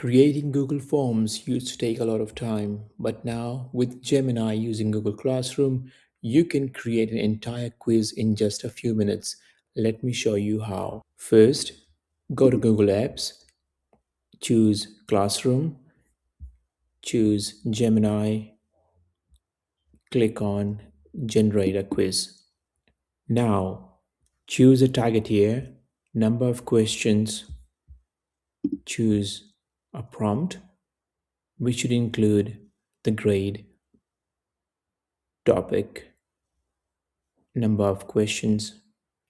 Creating Google Forms used to take a lot of time, but now with Gemini using Google Classroom, you can create an entire quiz in just a few minutes. Let me show you how. First, go to Google Apps, choose Classroom, choose Gemini, click on Generate a Quiz. Now, choose a target year, number of questions, choose a prompt, which should include the grade, topic, number of questions,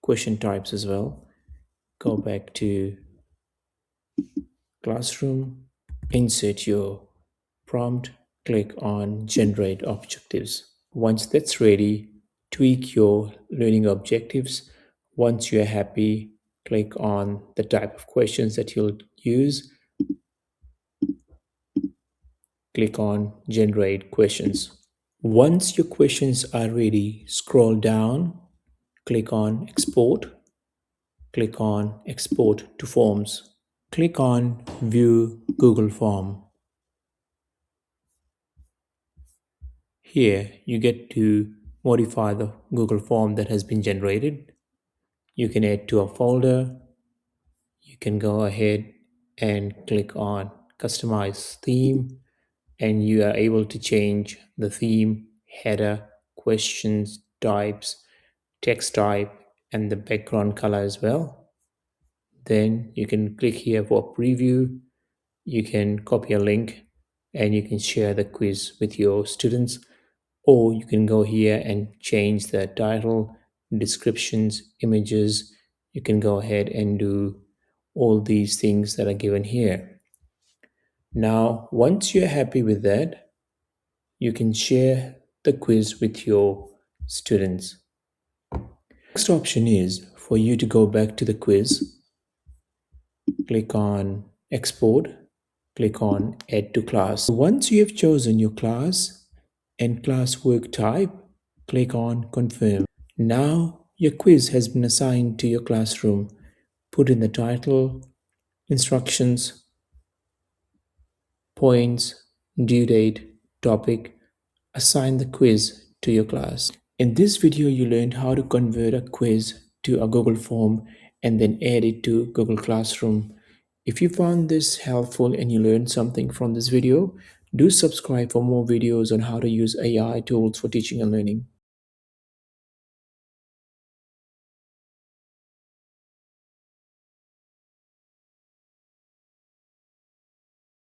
question types as well. Go back to Classroom, insert your prompt, click on Generate Objectives. Once that's ready, tweak your learning objectives. Once you're happy, click on the type of questions that you'll use. Click on Generate Questions. Once your questions are ready, scroll down, click on Export, click on Export to Forms. Click on View Google Form. Here you get to modify the Google form that has been generated. You can add to a folder. You can go ahead and click on Customize Theme, and you are able to change the theme, header, questions, types, text type, and the background color as well. Then you can click here for preview. You can copy a link and you can share the quiz with your students, or you can go here and change the title, descriptions, images. You can go ahead and do all these things that are given here. Now, once you're happy with that, you can share the quiz with your students. Next option is for you to go back to the quiz. Click on Export, click on Add to Class. Once you have chosen your class and classwork type, click on Confirm. Now your quiz has been assigned to your classroom. Put in the title, instructions, points, due date, topic. Assign the quiz to your class. In this video, you learned how to convert a quiz to a Google form and then add it to Google Classroom. If you found this helpful and you learned something from this video, do subscribe for more videos on how to use AI tools for teaching and learning.